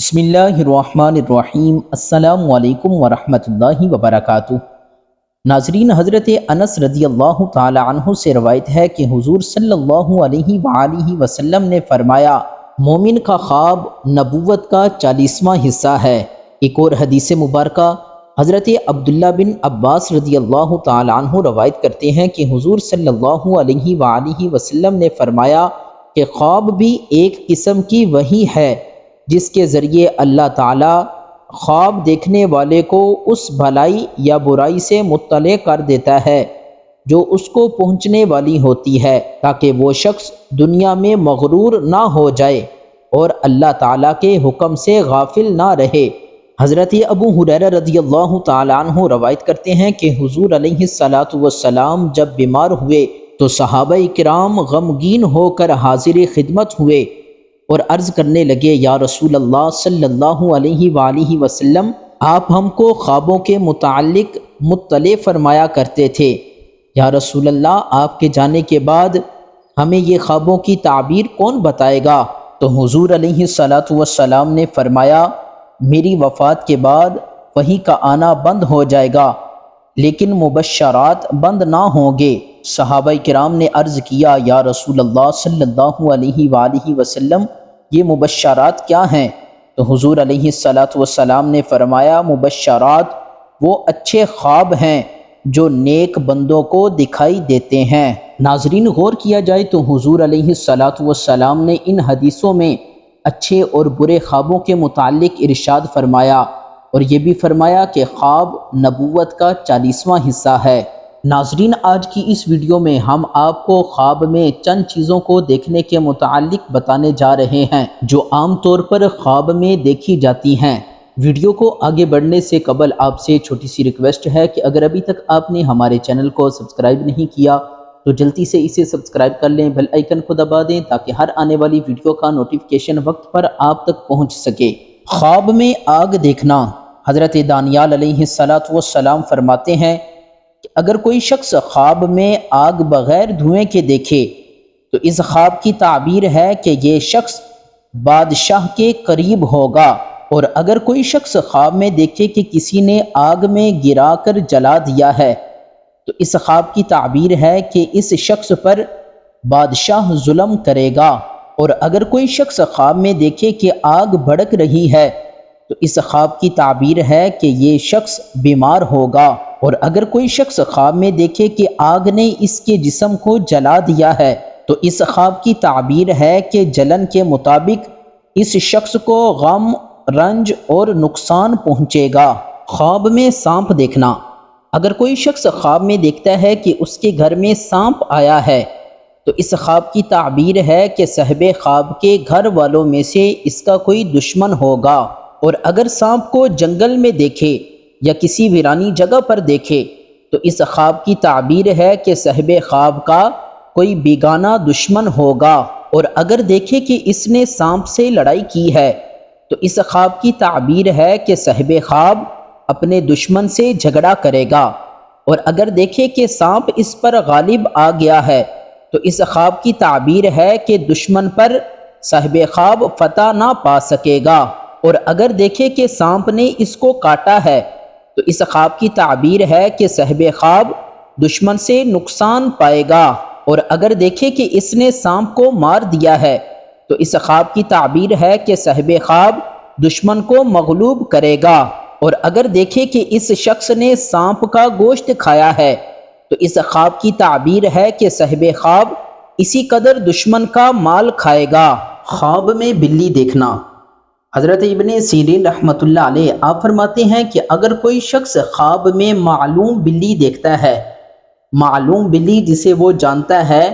بسم اللہ الرحمن الرحیم۔ السلام علیکم ورحمۃ اللہ وبرکاتہ۔ ناظرین، حضرت انس رضی اللہ تعالی عنہ سے روایت ہے کہ حضور صلی اللہ علیہ وآلہ وسلم نے فرمایا، مومن کا خواب نبوت کا 40واں حصہ ہے۔ ایک اور حدیث مبارکہ حضرت عبداللہ بن عباس رضی اللہ تعالی عنہ روایت کرتے ہیں کہ حضور صلی اللہ علیہ وآلہ وسلم نے فرمایا کہ خواب بھی ایک قسم کی وحی ہے جس کے ذریعے اللہ تعالیٰ خواب دیکھنے والے کو اس بھلائی یا برائی سے مطلع کر دیتا ہے جو اس کو پہنچنے والی ہوتی ہے، تاکہ وہ شخص دنیا میں مغرور نہ ہو جائے اور اللہ تعالیٰ کے حکم سے غافل نہ رہے۔ حضرت ابو ہریرہ رضی اللہ تعالیٰ عنہ روایت کرتے ہیں کہ حضور علیہ الصلاۃ والسلام جب بیمار ہوئے تو صحابہ کرام غمگین ہو کر حاضر خدمت ہوئے اور عرض کرنے لگے، یا رسول اللہ صلی اللہ علیہ وآلہ وسلم، آپ ہم کو خوابوں کے متعلق مطلع فرمایا کرتے تھے۔ یا رسول اللہ، آپ کے جانے کے بعد ہمیں یہ خوابوں کی تعبیر کون بتائے گا؟ تو حضور علیہ الصلاۃ والسلام نے فرمایا، میری وفات کے بعد وحی کا آنا بند ہو جائے گا لیکن مبشرات بند نہ ہوں گے۔ صحابہ کرام نے عرض کیا، یا رسول اللہ صلی اللہ علیہ وآلہ وسلم، یہ مبشرات کیا ہیں؟ تو حضور علیہ الصلاۃ والسلام نے فرمایا، مبشرات وہ اچھے خواب ہیں جو نیک بندوں کو دکھائی دیتے ہیں۔ ناظرین، غور کیا جائے تو حضور علیہ الصلاۃ والسلام نے ان حدیثوں میں اچھے اور برے خوابوں کے متعلق ارشاد فرمایا، اور یہ بھی فرمایا کہ خواب نبوت کا 40واں حصہ ہے۔ ناظرین، آج کی اس ویڈیو میں ہم آپ کو خواب میں چند چیزوں کو دیکھنے کے متعلق بتانے جا رہے ہیں جو عام طور پر خواب میں دیکھی جاتی ہیں۔ ویڈیو کو آگے بڑھنے سے قبل آپ سے چھوٹی سی ریکویسٹ ہے کہ اگر ابھی تک آپ نے ہمارے چینل کو سبسکرائب نہیں کیا تو جلدی سے اسے سبسکرائب کر لیں، بیل آئیکن کو دبا دیں تاکہ ہر آنے والی ویڈیو کا نوٹیفیکیشن وقت پر آپ تک پہنچ سکے۔ خواب میں آگ دیکھنا۔ حضرت دانیال علیہ السلام فرماتے ہیں کہ اگر کوئی شخص خواب میں آگ بغیر دھوئیں کے دیکھے تو اس خواب کی تعبیر ہے کہ یہ شخص بادشاہ کے قریب ہوگا، اور اگر کوئی شخص خواب میں دیکھے کہ کسی نے آگ میں گرا کر جلا دیا ہے تو اس خواب کی تعبیر ہے کہ اس شخص پر بادشاہ ظلم کرے گا، اور اگر کوئی شخص خواب میں دیکھے کہ آگ بھڑک رہی ہے تو اس خواب کی تعبیر ہے کہ یہ شخص بیمار ہوگا، اور اگر کوئی شخص خواب میں دیکھے کہ آگ نے اس کے جسم کو جلا دیا ہے تو اس خواب کی تعبیر ہے کہ جلن کے مطابق اس شخص کو غم، رنج اور نقصان پہنچے گا۔ خواب میں سانپ دیکھنا۔ اگر کوئی شخص خواب میں دیکھتا ہے کہ اس کے گھر میں سانپ آیا ہے تو اس خواب کی تعبیر ہے کہ صاحب خواب کے گھر والوں میں سے اس کا کوئی دشمن ہوگا، اور اگر سانپ کو جنگل میں دیکھے یا کسی ویرانی جگہ پر دیکھے تو اس خواب کی تعبیر ہے کہ صاحب خواب کا کوئی بیگانہ دشمن ہوگا، اور اگر دیکھے کہ اس نے سانپ سے لڑائی کی ہے تو اس خواب کی تعبیر ہے کہ صاحب خواب اپنے دشمن سے جھگڑا کرے گا، اور اگر دیکھے کہ سانپ اس پر غالب آ گیا ہے تو اس خواب کی تعبیر ہے کہ دشمن پر صاحب خواب فتح نہ پا سکے گا، اور اگر دیکھے کہ سانپ نے اس کو کاٹا ہے تو اس خواب کی تعبیر ہے کہ صاحب خواب دشمن سے نقصان پائے گا، اور اگر دیکھے کہ اس نے سانپ کو مار دیا ہے تو اس خواب کی تعبیر ہے کہ صاحب خواب دشمن کو مغلوب کرے گا، اور اگر دیکھے کہ اس شخص نے سانپ کا گوشت کھایا ہے تو اس خواب کی تعبیر ہے کہ صاحب خواب اسی قدر دشمن کا مال کھائے گا۔ خواب میں بلی دیکھنا۔ حضرت ابن سیرین رحمۃ اللہ علیہ آپ فرماتے ہیں کہ اگر کوئی شخص خواب میں معلوم بلی دیکھتا ہے، معلوم بلی جسے وہ جانتا ہے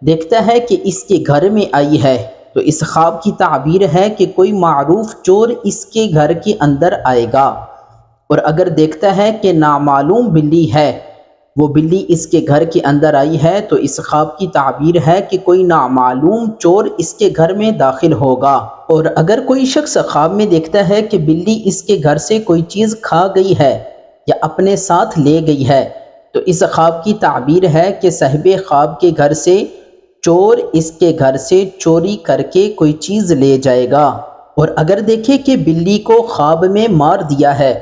دیکھتا ہے کہ اس کے گھر میں آئی ہے تو اس خواب کی تعبیر ہے کہ کوئی معروف چور اس کے گھر کے اندر آئے گا، اور اگر دیکھتا ہے کہ نامعلوم بلی ہے، وہ بلی اس کے گھر کے اندر آئی ہے تو اس خواب کی تعبیر ہے کہ کوئی نامعلوم چور اس کے گھر میں داخل ہوگا، اور اگر کوئی شخص خواب میں دیکھتا ہے کہ بلی اس کے گھر سے کوئی چیز کھا گئی ہے یا اپنے ساتھ لے گئی ہے تو اس خواب کی تعبیر ہے کہ صاحب خواب کے گھر سے چور اس کے گھر سے چوری کر کے کوئی چیز لے جائے گا، اور اگر دیکھے کہ بلی کو خواب میں مار دیا ہے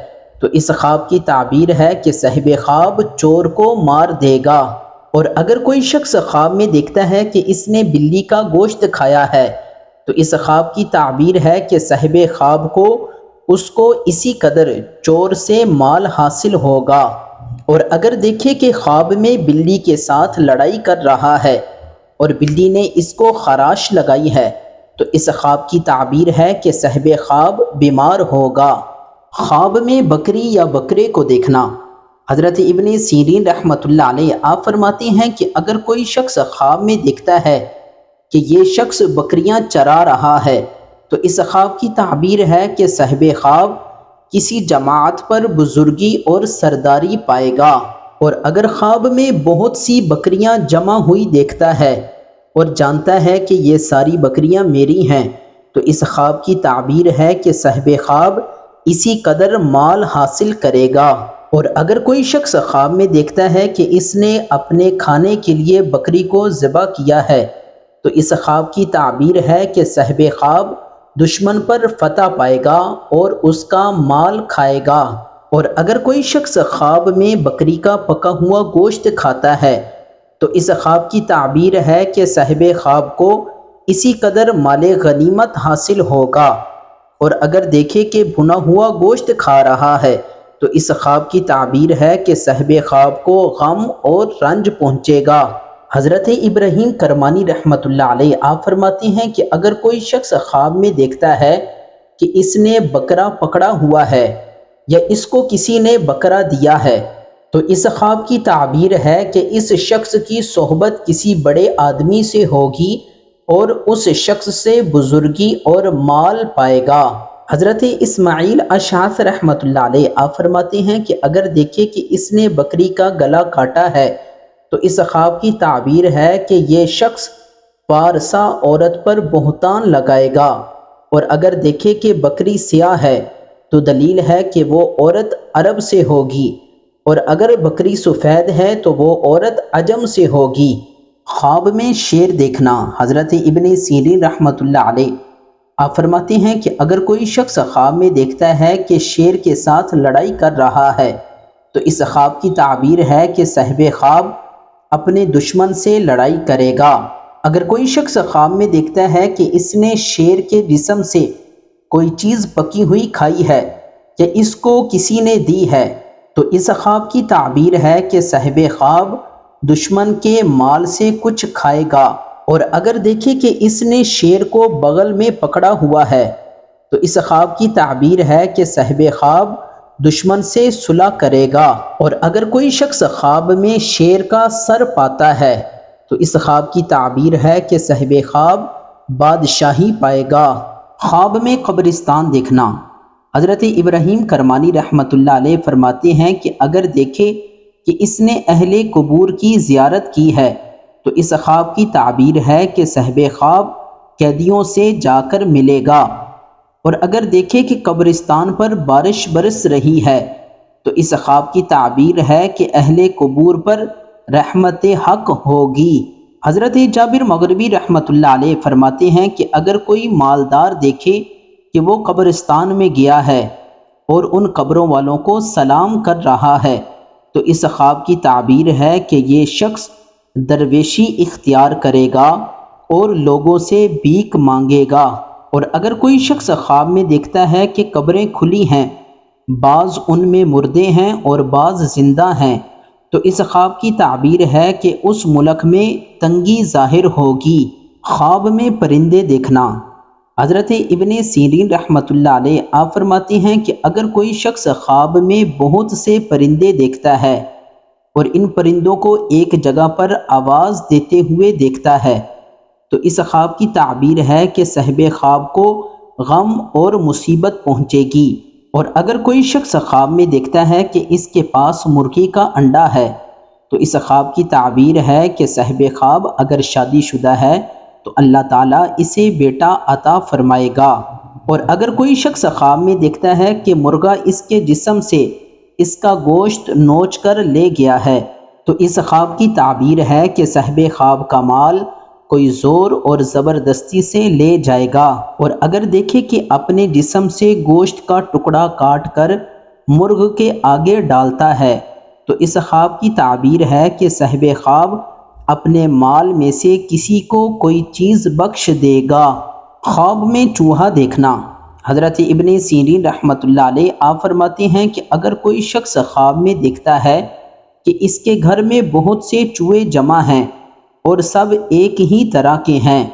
تو اس خواب کی تعبیر ہے کہ صاحب خواب چور کو مار دے گا۔ اور اگر کوئی شخص خواب میں دیکھتا ہے کہ اس نے بلی کا گوشت کھایا ہے تو اس خواب کی تعبیر ہے کہ صاحب خواب کو اس کو اسی قدر چور سے مال حاصل ہوگا۔ اور اگر دیکھے کہ خواب میں بلی کے ساتھ لڑائی کر رہا ہے اور بلی نے اس کو خراش لگائی ہے تو اس خواب کی تعبیر ہے کہ صاحب خواب بیمار ہوگا۔ خواب میں بکری یا بکرے کو دیکھنا۔ حضرت ابن سیرین رحمۃ اللہ علیہ آپ فرماتے ہیں کہ اگر کوئی شخص خواب میں دیکھتا ہے کہ یہ شخص بکریاں چرا رہا ہے تو اس خواب کی تعبیر ہے کہ صاحب خواب کسی جماعت پر بزرگی اور سرداری پائے گا۔ اور اگر خواب میں بہت سی بکریاں جمع ہوئی دیکھتا ہے اور جانتا ہے کہ یہ ساری بکریاں میری ہیں تو اس خواب کی تعبیر ہے کہ صاحب خواب اسی قدر مال حاصل کرے گا۔ اور اگر کوئی شخص خواب میں دیکھتا ہے کہ اس نے اپنے کھانے کے لیے بکری کو ذبح کیا ہے تو اس خواب کی تعبیر ہے کہ صاحب خواب دشمن پر فتح پائے گا اور اس کا مال کھائے گا۔ اور اگر کوئی شخص خواب میں بکری کا پکا ہوا گوشت کھاتا ہے تو اس خواب کی تعبیر ہے کہ صاحب خواب کو اسی قدر مال غنیمت حاصل ہوگا۔ اور اگر دیکھے کہ بھنا ہوا گوشت کھا رہا ہے تو اس خواب کی تعبیر ہے کہ صاحب خواب کو غم اور رنج پہنچے گا۔ حضرت ابراہیم کرمانی رحمۃ اللہ علیہ آپ فرماتے ہیں کہ اگر کوئی شخص خواب میں دیکھتا ہے کہ اس نے بکرا پکڑا ہوا ہے یا اس کو کسی نے بکرا دیا ہے تو اس خواب کی تعبیر ہے کہ اس شخص کی صحبت کسی بڑے آدمی سے ہوگی اور اس شخص سے بزرگی اور مال پائے گا۔ حضرت اسماعیل اشعث رحمۃ اللہ علیہ آپ فرماتے ہیں کہ اگر دیکھے کہ اس نے بکری کا گلا کاٹا ہے تو اس خواب کی تعبیر ہے کہ یہ شخص پارسا عورت پر بہتان لگائے گا۔ اور اگر دیکھے کہ بکری سیاہ ہے تو دلیل ہے کہ وہ عورت عرب سے ہوگی، اور اگر بکری سفید ہے تو وہ عورت عجم سے ہوگی۔ خواب میں شیر دیکھنا۔ حضرت ابن سیرین رحمۃ اللہ علیہ آپ فرماتے ہیں کہ اگر کوئی شخص خواب میں دیکھتا ہے کہ شیر کے ساتھ لڑائی کر رہا ہے تو اس خواب کی تعبیر ہے کہ صاحب خواب اپنے دشمن سے لڑائی کرے گا۔ اگر کوئی شخص خواب میں دیکھتا ہے کہ اس نے شیر کے جسم سے کوئی چیز پکی ہوئی کھائی ہے یا اس کو کسی نے دی ہے تو اس خواب کی تعبیر ہے کہ صاحب خواب دشمن کے مال سے کچھ کھائے گا۔ اور اگر دیکھے کہ اس نے شیر کو بغل میں پکڑا ہوا ہے تو اس خواب کی تعبیر ہے کہ صاحب خواب دشمن سے صلح کرے گا۔ اور اگر کوئی شخص خواب میں شیر کا سر پاتا ہے تو اس خواب کی تعبیر ہے کہ صاحب خواب بادشاہی پائے گا۔ خواب میں قبرستان دیکھنا۔ حضرت ابراہیم کرمانی رحمۃ اللہ علیہ فرماتے ہیں کہ اگر دیکھے کہ اس نے اہل قبور کی زیارت کی ہے تو اس خواب کی تعبیر ہے کہ صاحب خواب قیدیوں سے جا کر ملے گا۔ اور اگر دیکھے کہ قبرستان پر بارش برس رہی ہے تو اس خواب کی تعبیر ہے کہ اہل قبور پر رحمت حق ہوگی۔ حضرت جابر مغربی رحمۃ اللہ علیہ فرماتے ہیں کہ اگر کوئی مالدار دیکھے کہ وہ قبرستان میں گیا ہے اور ان قبروں والوں کو سلام کر رہا ہے تو اس خواب کی تعبیر ہے کہ یہ شخص درویشی اختیار کرے گا اور لوگوں سے بھیک مانگے گا۔ اور اگر کوئی شخص خواب میں دیکھتا ہے کہ قبریں کھلی ہیں، بعض ان میں مردے ہیں اور بعض زندہ ہیں تو اس خواب کی تعبیر ہے کہ اس ملک میں تنگی ظاہر ہوگی۔ خواب میں پرندے دیکھنا۔ حضرت ابن سیرین رحمۃ اللہ علیہ آپ فرماتے ہیں کہ اگر کوئی شخص خواب میں بہت سے پرندے دیکھتا ہے اور ان پرندوں کو ایک جگہ پر آواز دیتے ہوئے دیکھتا ہے تو اس خواب کی تعبیر ہے کہ صاحب خواب کو غم اور مصیبت پہنچے گی۔ اور اگر کوئی شخص خواب میں دیکھتا ہے کہ اس کے پاس مرغی کا انڈا ہے تو اس خواب کی تعبیر ہے کہ صاحب خواب اگر شادی شدہ ہے تو اللہ تعالیٰ اسے بیٹا عطا فرمائے گا۔ اور اگر کوئی شخص خواب میں دیکھتا ہے کہ مرغا اس کے جسم سے اس کا گوشت نوچ کر لے گیا ہے تو اس خواب کی تعبیر ہے کہ صاحب خواب کا مال کوئی زور اور زبردستی سے لے جائے گا، اور اگر دیکھے کہ اپنے جسم سے گوشت کا ٹکڑا کاٹ کر مرغ کے آگے ڈالتا ہے تو اس خواب کی تعبیر ہے کہ صاحب خواب اپنے مال میں سے کسی کو کوئی چیز بخش دے گا۔ خواب میں چوہا دیکھنا۔ حضرت ابن سیرین رحمۃ اللہ علیہ آپ فرماتے ہیں کہ اگر کوئی شخص خواب میں دیکھتا ہے کہ اس کے گھر میں بہت سے چوہے جمع ہیں اور سب ایک ہی طرح کے ہیں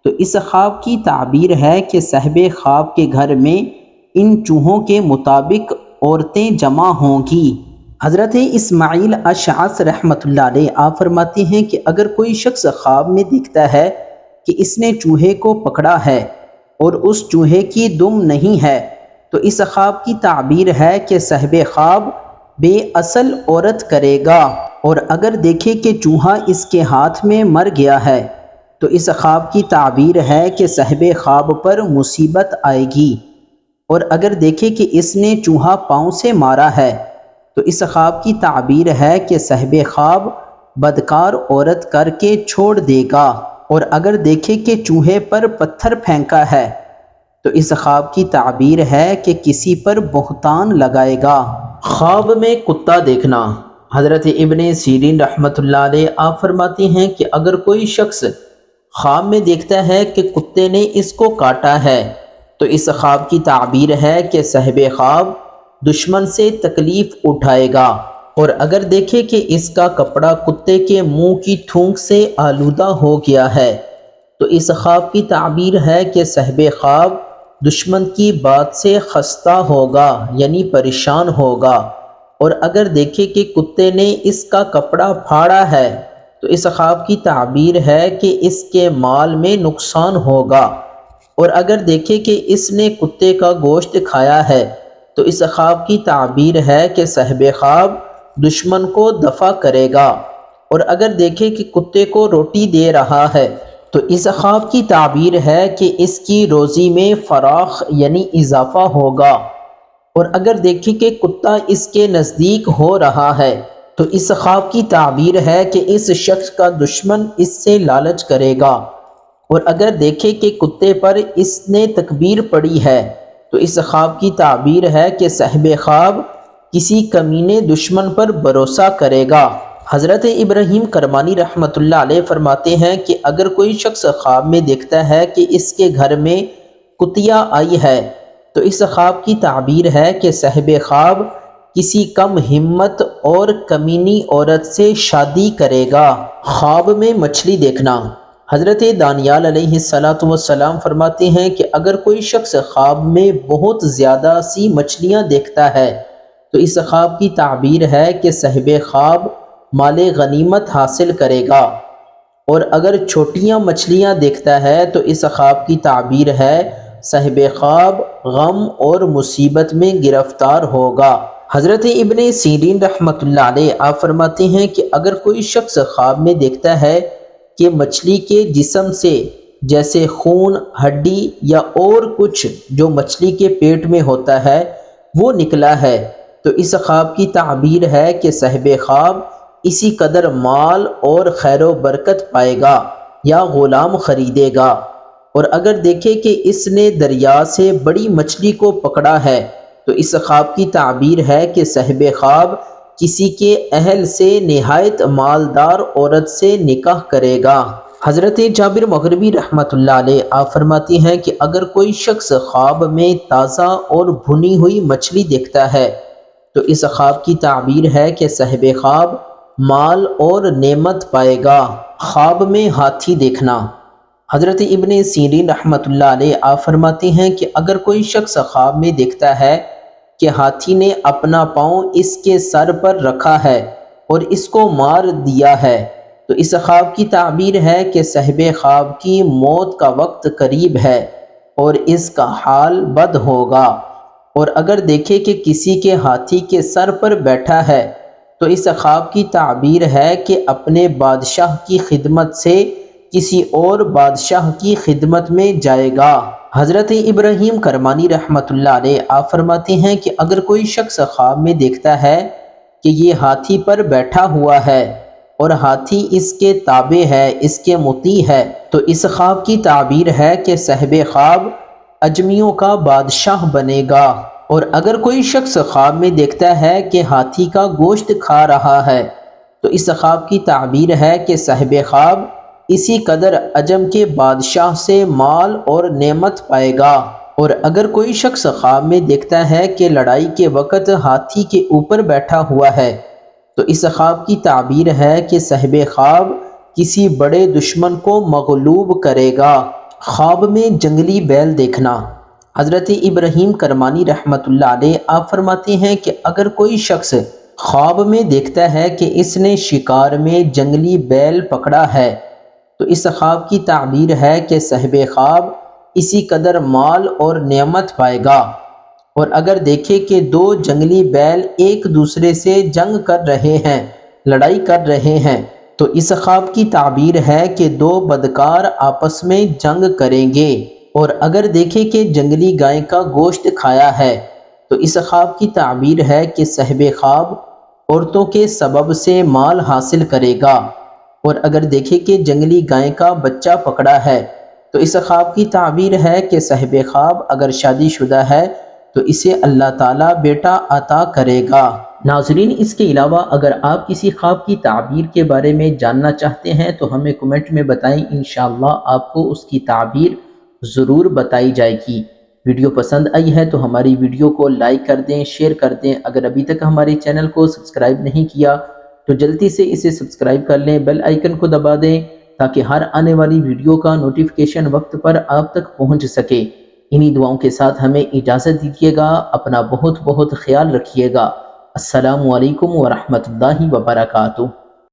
تو اس خواب کی تعبیر ہے کہ صاحب خواب کے گھر میں ان چوہوں کے مطابق عورتیں جمع ہوں گی۔ حضرت اسماعیل اشعث رحمۃ اللہ علیہ آپ فرماتے ہیں کہ اگر کوئی شخص خواب میں دیکھتا ہے کہ اس نے چوہے کو پکڑا ہے اور اس چوہے کی دم نہیں ہے تو اس خواب کی تعبیر ہے کہ صاحب خواب بے اصل عورت کرے گا، اور اگر دیکھے کہ چوہا اس کے ہاتھ میں مر گیا ہے تو اس خواب کی تعبیر ہے کہ صاحب خواب پر مصیبت آئے گی، اور اگر دیکھے کہ اس نے چوہا پاؤں سے مارا ہے تو اس خواب کی تعبیر ہے کہ صاحب خواب بدکار عورت کر کے چھوڑ دے گا، اور اگر دیکھے کہ چوہے پر پتھر پھینکا ہے تو اس خواب کی تعبیر ہے کہ کسی پر بہتان لگائے گا۔ خواب میں کتا دیکھنا۔ حضرت ابن سیرین رحمۃ اللہ علیہ آپ فرماتے ہیں کہ اگر کوئی شخص خواب میں دیکھتا ہے کہ کتے نے اس کو کاٹا ہے تو اس خواب کی تعبیر ہے کہ صاحب خواب دشمن سے تکلیف اٹھائے گا، اور اگر دیکھے کہ اس کا کپڑا کتے کے منہ کی تھوک سے آلودہ ہو گیا ہے تو اس خواب کی تعبیر ہے کہ صاحب خواب دشمن کی بات سے خستہ ہوگا یعنی پریشان ہوگا، اور اگر دیکھے کہ کتے نے اس کا کپڑا پھاڑا ہے تو اس خواب کی تعبیر ہے کہ اس کے مال میں نقصان ہوگا، اور اگر دیکھے کہ اس نے کتے کا گوشت کھایا ہے تو اس خواب کی تعبیر ہے کہ صاحب خواب دشمن کو دفع کرے گا، اور اگر دیکھے کہ کتے کو روٹی دے رہا ہے تو اس خواب کی تعبیر ہے کہ اس کی روزی میں فراخ یعنی اضافہ ہوگا، اور اگر دیکھے کہ کتا اس کے نزدیک ہو رہا ہے تو اس خواب کی تعبیر ہے کہ اس شخص کا دشمن اس سے لالچ کرے گا، اور اگر دیکھے کہ کتے پر اس نے تکبیر پڑھی ہے تو اس خواب کی تعبیر ہے کہ صاحب خواب کسی کمینے دشمن پر بھروسہ کرے گا۔ حضرت ابراہیم کرمانی رحمۃ اللہ علیہ فرماتے ہیں کہ اگر کوئی شخص خواب میں دیکھتا ہے کہ اس کے گھر میں کتیا آئی ہے تو اس خواب کی تعبیر ہے کہ صاحب خواب کسی کم ہمت اور کمینی عورت سے شادی کرے گا۔ خواب میں مچھلی دیکھنا۔ حضرت دانیال علیہ السلام فرماتے ہیں کہ اگر کوئی شخص خواب میں بہت زیادہ سی مچھلیاں دیکھتا ہے تو اس خواب کی تعبیر ہے کہ صاحب خواب مال غنیمت حاصل کرے گا، اور اگر چھوٹیاں مچھلیاں دیکھتا ہے تو اس خواب کی تعبیر ہے صاحب خواب غم اور مصیبت میں گرفتار ہوگا۔ حضرت ابن سیرین رحمۃ اللہ علیہ آپ فرماتے ہیں کہ اگر کوئی شخص خواب میں دیکھتا ہے کہ مچھلی کے جسم سے جیسے خون، ہڈی یا اور کچھ جو مچھلی کے پیٹ میں ہوتا ہے وہ نکلا ہے تو اس خواب کی تعبیر ہے کہ صاحب خواب اسی قدر مال اور خیر و برکت پائے گا یا غلام خریدے گا، اور اگر دیکھے کہ اس نے دریا سے بڑی مچھلی کو پکڑا ہے تو اس خواب کی تعبیر ہے کہ صاحب خواب کسی کے اہل سے نہایت مالدار عورت سے نکاح کرے گا۔ حضرت جابر مغربی رحمۃ اللہ علیہ آپ فرماتی ہیں کہ اگر کوئی شخص خواب میں تازہ اور بھنی ہوئی مچھلی دیکھتا ہے تو اس خواب کی تعبیر ہے کہ صاحب خواب مال اور نعمت پائے گا۔ خواب میں ہاتھی دیکھنا۔ حضرت ابن سیرین رحمۃ اللہ علیہ آپ فرماتے ہیں کہ اگر کوئی شخص خواب میں دیکھتا ہے کہ ہاتھی نے اپنا پاؤں اس کے سر پر رکھا ہے اور اس کو مار دیا ہے تو اس خواب کی تعبیر ہے کہ صاحب خواب کی موت کا وقت قریب ہے اور اس کا حال بد ہوگا، اور اگر دیکھے کہ کسی کے ہاتھی کے سر پر بیٹھا ہے تو اس خواب کی تعبیر ہے کہ اپنے بادشاہ کی خدمت سے کسی اور بادشاہ کی خدمت میں جائے گا۔ حضرت ابراہیم کرمانی رحمۃ اللہ علیہ آپ فرماتے ہیں کہ اگر کوئی شخص خواب میں دیکھتا ہے کہ یہ ہاتھی پر بیٹھا ہوا ہے اور ہاتھی اس کے تابع ہے، اس کے مطیع ہے، تو اس خواب کی تعبیر ہے کہ صاحب خواب اجمیوں کا بادشاہ بنے گا۔ اور اگر کوئی شخص خواب میں دیکھتا ہے کہ ہاتھی کا گوشت کھا رہا ہے تو اس خواب کی تعبیر ہے کہ صاحب خواب اسی قدر عجم کے بادشاہ سے مال اور نعمت پائے گا۔ اور اگر کوئی شخص خواب میں دیکھتا ہے کہ لڑائی کے وقت ہاتھی کے اوپر بیٹھا ہوا ہے تو اس خواب کی تعبیر ہے کہ صاحب خواب کسی بڑے دشمن کو مغلوب کرے گا۔ خواب میں جنگلی بیل دیکھنا۔ حضرت ابراہیم کرمانی رحمۃ اللہ علیہ آپ فرماتے ہیں کہ اگر کوئی شخص خواب میں دیکھتا ہے کہ اس نے شکار میں جنگلی بیل پکڑا ہے تو اس خواب کی تعبیر ہے کہ صاحب خواب اسی قدر مال اور نعمت پائے گا۔ اور اگر دیکھے کہ دو جنگلی بیل ایک دوسرے سے جنگ کر رہے ہیں، لڑائی کر رہے ہیں، تو اس خواب کی تعبیر ہے کہ دو بدکار آپس میں جنگ کریں گے۔ اور اگر دیکھے کہ جنگلی گائے کا گوشت کھایا ہے تو اس خواب کی تعبیر ہے کہ صاحب خواب عورتوں کے سبب سے مال حاصل کرے گا۔ اور اگر دیکھے کہ جنگلی گائے کا بچہ پکڑا ہے تو اس خواب کی تعبیر ہے کہ صاحب خواب اگر شادی شدہ ہے تو اسے اللہ تعالیٰ بیٹا عطا کرے گا۔ ناظرین، اس کے علاوہ اگر آپ کسی خواب کی تعبیر کے بارے میں جاننا چاہتے ہیں تو ہمیں کمنٹ میں بتائیں، انشاءاللہ آپ کو اس کی تعبیر ضرور بتائی جائے گی۔ ویڈیو پسند آئی ہے تو ہماری ویڈیو کو لائک کر دیں، شیئر کر دیں۔ اگر ابھی تک ہمارے چینل کو سبسکرائب نہیں کیا تو جلدی سے اسے سبسکرائب کر لیں، بیل آئیکن کو دبا دیں تاکہ ہر آنے والی ویڈیو کا نوٹیفیکیشن وقت پر آپ تک پہنچ سکے۔ انہی دعاؤں کے ساتھ ہمیں اجازت دیجیے گا، اپنا بہت بہت خیال رکھیے گا۔ السلام علیکم ورحمۃ اللہ وبرکاتہ۔